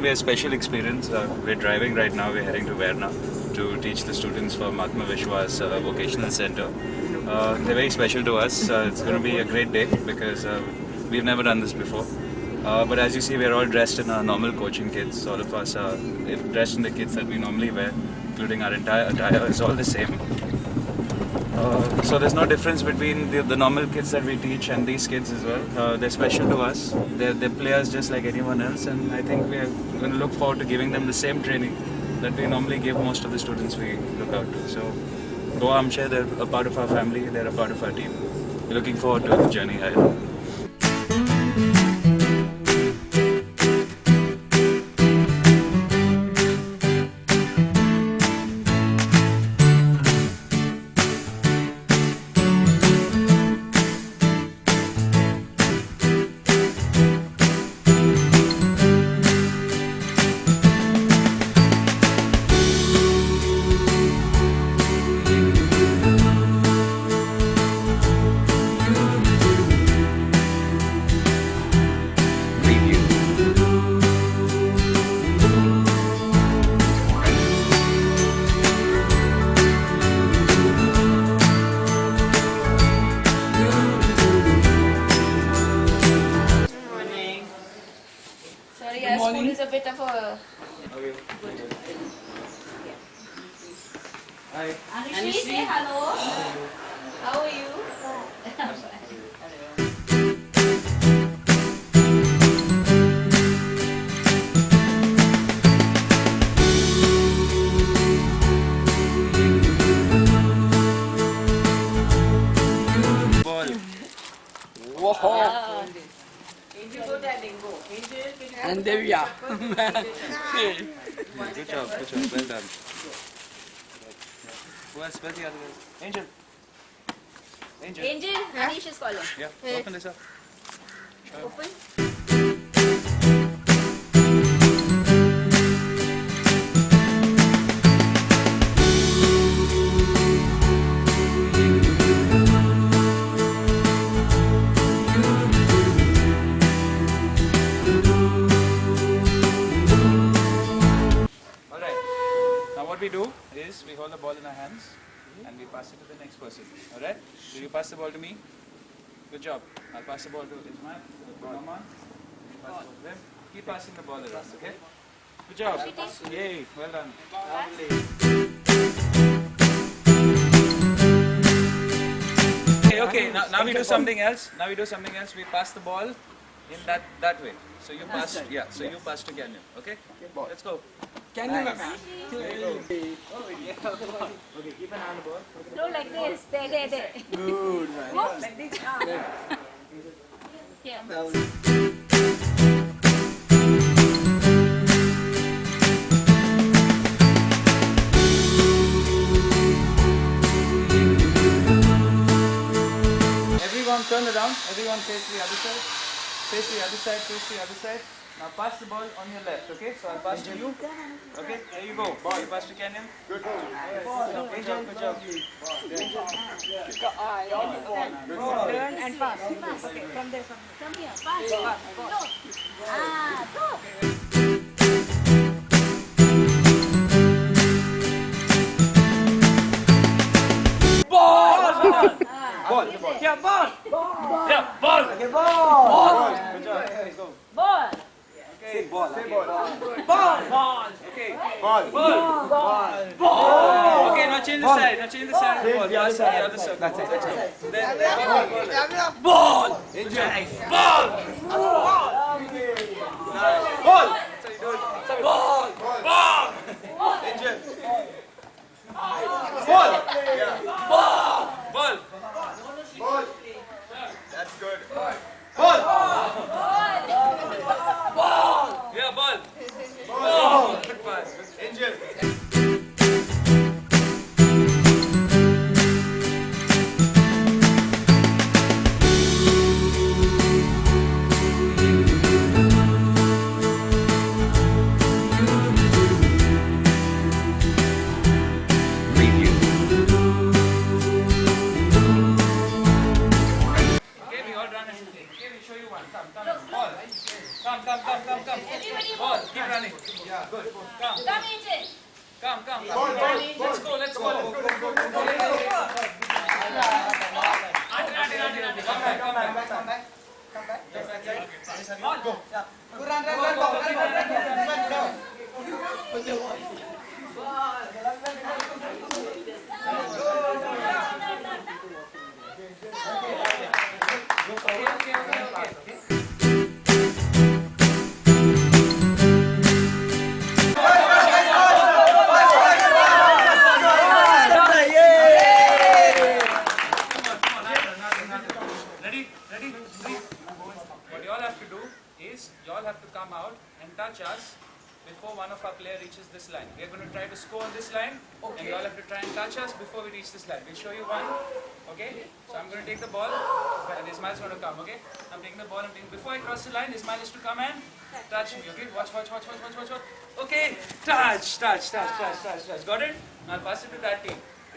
Be a special experience. We're driving right now. We're heading to Verna to teach the students from Atma Vishwas Vocational Center. They're very special to us. It's going to be a great day because we've never done this before. But as you see, we're all dressed in our normal coaching kits. All of us are dressed in the kits that we normally wear, including our entire attire is all the same. So there's no difference between the normal kids that we teach and these kids as well. They're special to us. They're players just like anyone else, and I think we're going to look forward to giving them the same training that we normally give most of the students we look out to. So Goa Amche, they're a part of our family, they're a part of our team. We're looking forward to the journey ahead. Sorry, yes, school is a bit of a... Okay. Hi. Anushi, say hello. How are you? Ball. Whoa! And there we are. Good job, well done. Who else? Where's the other guy? Angel. Angel, Anish is calling. Yeah, open this up. Open. What we do is we hold the ball in our hands and we pass it to the next person. Alright? So you pass the ball to me. Good job. I'll pass the ball to Ismail. Come on. You pass the ball to him. Keep passing the ball around, okay? Good job. Yay, well done. Okay, now we do something else. We pass the ball in that way. So you pass, so you pass to Canyon, okay? Let's go. Can you Okay, keep an eye on the ball. Throw like this. There. Good man. Whoop, like this. Here. Everyone turn around. Everyone face the other side. Face the other side. Face the other side. Now pass the ball on your left, okay? So I'll pass to you. Okay, there you go. Ball. You pass to Canyon. Good. Angel, good job. Keep your eye on the ball. Turn and pass. Okay, from there. Come here. Pass. Go. Go. Ball. Yeah, ball. Yeah, ball. Okay, ball. Good job. Let's go. Ball. Okay, ball. Say ball. Ball. Okay. Ball. Okay, now change the side. Of the ball. The other side. That's it. Then Ball. Angel. Ball. Ball. That's how you do it. Ball. Ball. Angel. Ball. Ball. Ball. That's good. Ball. Ball. Yeah, ball. Ball. Good pass. Angel. Come. Ball. Keep running. Yeah, good. Come. Come, Angel. Come. Let's go. Come back. Ready? What you all have to do is, you all have to come out and touch us before one of our player reaches this line. We are going to try to score on this line, and you all have to try and touch us before we reach this line. We'll show you one, okay? So I'm going to take the ball, and Ismail's going to come, okay? I'm taking the ball, before I cross the line, Ismail is to come and touch me, okay? Watch. Okay, touch. Got it? Now I'll pass it to that team.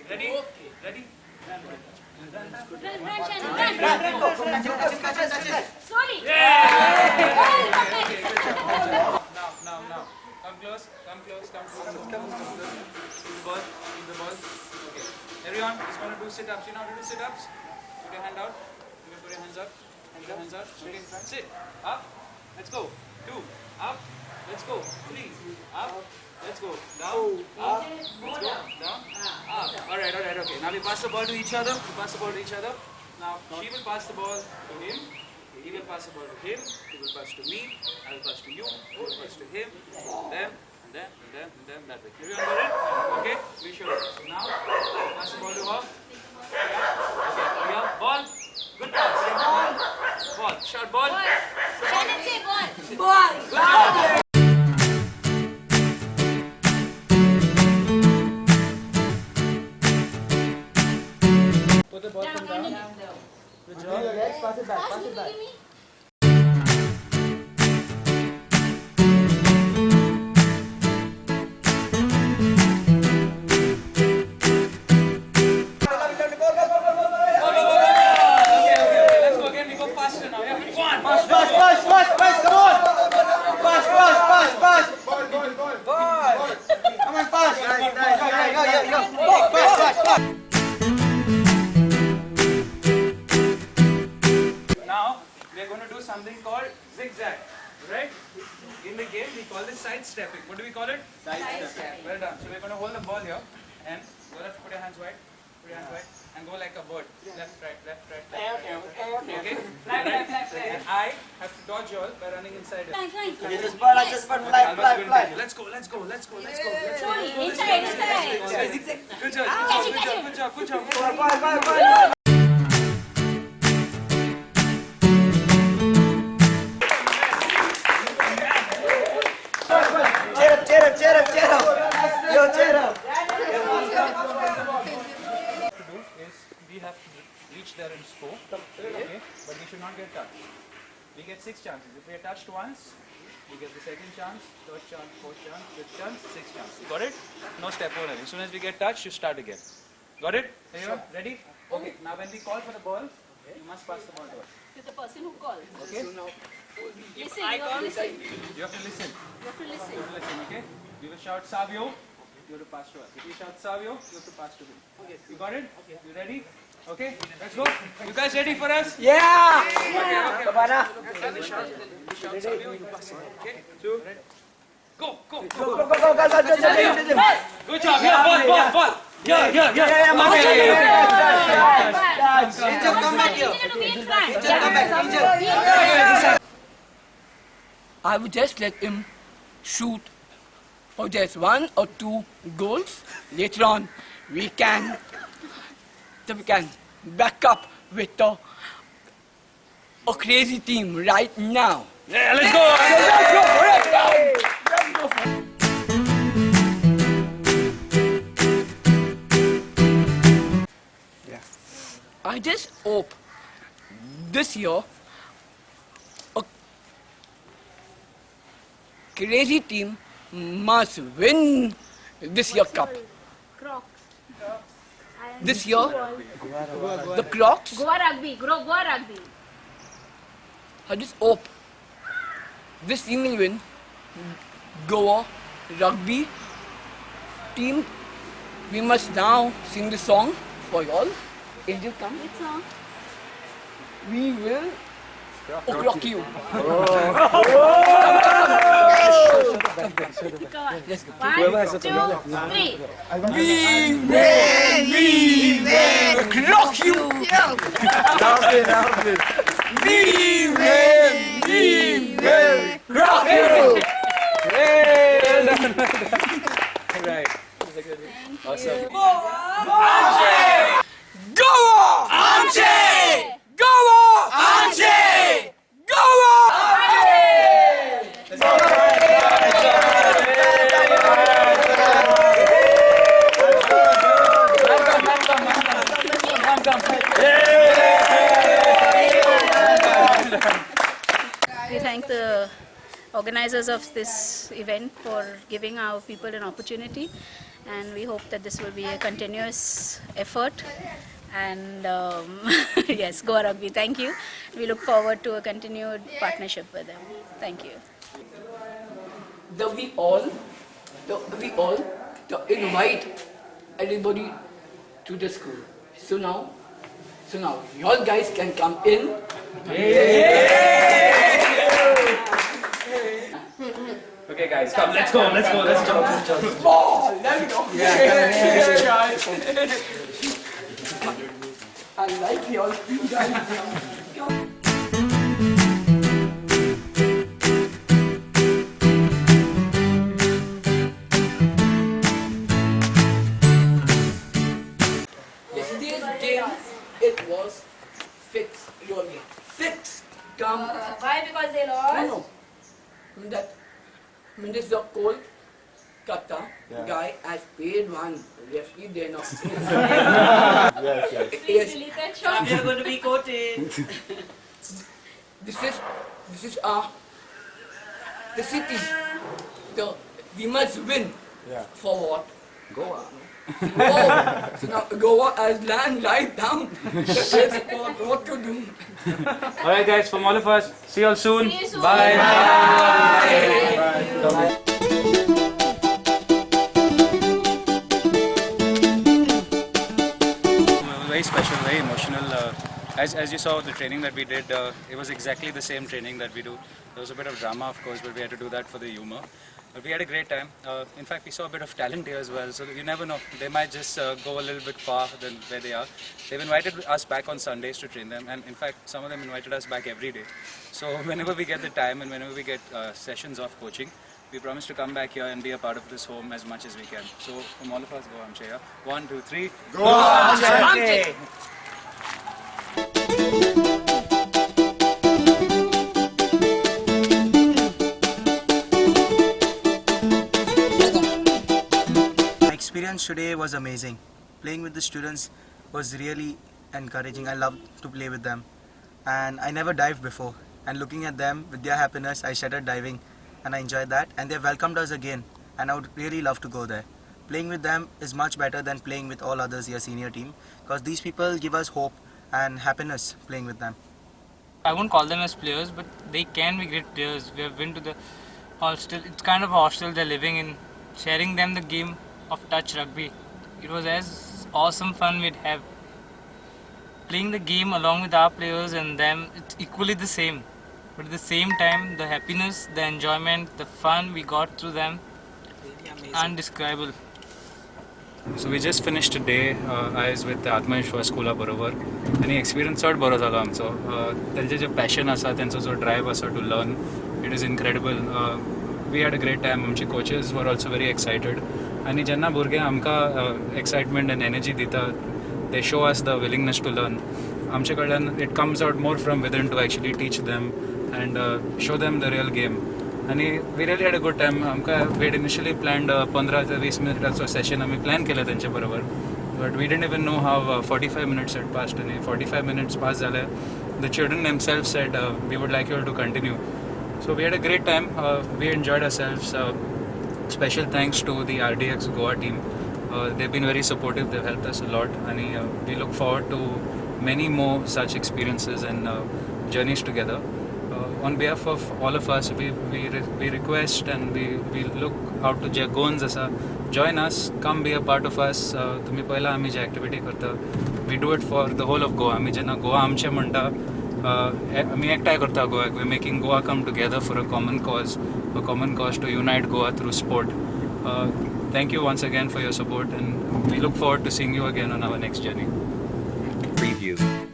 Ready? Run. Slowly. Okay, good job. Now. Come close. Keep the ball. Okay. Everyone is going to do sit-ups. You know how to do sit-ups? Put your hand out. You can put your hands up. Hands out. Okay. Sit. Up. Let's go. 2. Up. Let's go. 3. Up. Let's go. Down. Up. Let's go. Down. Up. Alright. Okay. Now we pass the ball to each other. Now she will pass the ball to him. He will pass the ball to him. He will pass to me. I will pass to you. You will pass to him. Then that way. Everyone got it? Okay. We show it. So now pass the ball to her. Okay. Here. Ball. Good pass. Ball. Short ball. Shannon, say ball. Ball. Good job. Put the ball down. Good job. Yes, pass it back. Let's go again. We go faster now. Yeah. One. Pass, come on! Pass! Come on, pass! Go! Pass! Now we are going to do something called zigzag, right? In the game we call this side stepping. What do we call it? Side step. Well done. So we're going to hold the ball here and go left, put your hands wide, and go like a bird. Left, right. Okay? And I have to dodge you all by running inside it. Fine. Let's go. Slowly. Inside. Good job. Cheer up! Yo, cheer up! To do is we have to reach there and score, okay? But we should not get touched. We get 6 chances. If we are touched once, we get the second chance, third chance, fourth chance, fifth chance, sixth chance. Got it? No step over. As soon as we get touched, you start again. Got it? Everyone, ready? Okay. Now when we call for the ball, you must pass the ball to us. To the person who calls. Okay? Listen, you have to listen. You have to listen. Okay? We will shout Savio. You have to pass to us. If you shout Savio, you have to pass to him. Okay. You got it? Okay. You ready? Okay. Let's go. You guys ready for us? Yeah! Okay. Kabana! You shout Savio, you pass it. Okay. 2. Ready? Go. Go! Good job. Yeah, ball. Yeah. Angel, come back here. Angel to be in front. Come back, Angel. I would just let him shoot for just 1 or 2 goals. Later on, we can back up with a crazy team right now. Yeah, let's go. I just hope this year a crazy team must win this year cup. Crocs. This year, the Crocs, Goa Rugby. I just hope this team will win Goa rugby team. We must now sing the song for you all. Angel, come. Which song? We will o'clock you. Come on. Let's go. 1, 2, 3. We will o'clock you. We will rock you. Right. Awesome. Goa! Anje! Goa! Anje! Goa! We thank the organizers of this event for giving our people an opportunity, and we hope that this will be a continuous effort. And yes, Goa Rugby, thank you. We look forward to a continued partnership with them. Thank you. We all to invite everybody to the school. So now you all guys can come in. Okay, guys, come. Let's go. Let's jump. Oh, there we go. Yeah, guys. I like you guys. Yesterday's game, it was fixed. Really fixed. Come. Why? Because they No, lost? no. This is a cold kata guy has paid one referee they're not. Yes. Delete that shot. We are going to be quoted. This is the city. We must win. For what? Goa. So now Goa has land right down. That's what to do. All right, guys. From all of us, see you all soon. See you soon. Bye. Very special, very emotional. As you saw, the training that we did, it was exactly the same training that we do. There was a bit of drama, of course, but we had to do that for the humor. But we had a great time. In fact, we saw a bit of talent here as well, so you never know. They might just go a little bit far than where they are. They've invited us back on Sundays to train them, and in fact, some of them invited us back every day. So whenever we get the time and whenever we get sessions of coaching, we promise to come back here and be a part of this home as much as we can. So from all of us, go Amche. 1, 2, 3. Go Amche! My experience today was amazing. Playing with the students was really encouraging. I loved to play with them. And I never dived before. And looking at them with their happiness, I started diving and I enjoyed that. And they welcomed us again. And I would really love to go there. Playing with them is much better than playing with all others here, senior team. Because these people give us hope and happiness playing with them. I won't call them as players, but they can be great players. We have been to the hostel. It's kind of a hostel they're living in. Sharing them the game of touch rugby, it was as awesome fun we'd have. Playing the game along with our players and them, it's equally the same. But at the same time, the happiness, the enjoyment, the fun we got through them, undescribable. So we just finished a day as with the आत्मविश्वास स्कूला बरोबर आणि experience चड बरो जालो आमचो तेंचे जे passion आसा तेंचो जो ड्रायव आसा to learn it is incredible we had a great time आमचे coaches were also very excited आनी जेन्ना भुरगे आमकां एक्सायटमेंट एंड एनर्जी दिता they show us the willingness to learn आमचे कडल्यान it comes out more from within to actually teach them and show them the real game आणि we really had a good time आमकां we had initially planned 15 ते 20 मिनटाचो session आमी plan केलें तेंचे बरोबर but we didn't even know how 45 minutes had passed आनी 45 minutes pass जाले the children themselves said we would like you to continue so we had a great time we enjoyed ourselves special thanks to the RDX Goa team. They've been very supportive, they've helped us a lot and we look forward to many more such experiences and journeys together. on behalf of all of us, we request and we look out to Goans asa. Join us, come be a part of us. तुम्ही पहिला आम्ही जे activity करता, we do it for the whole of Goa. आम्ही जेन्ना गोवा आमचे म्हणटा, आम्ही एकठांय करता गोव्याक. We're making Goa come together for a common cause to unite Goa through sport. Thank you once again for your support, and we look forward to seeing you again on our next journey. Preview.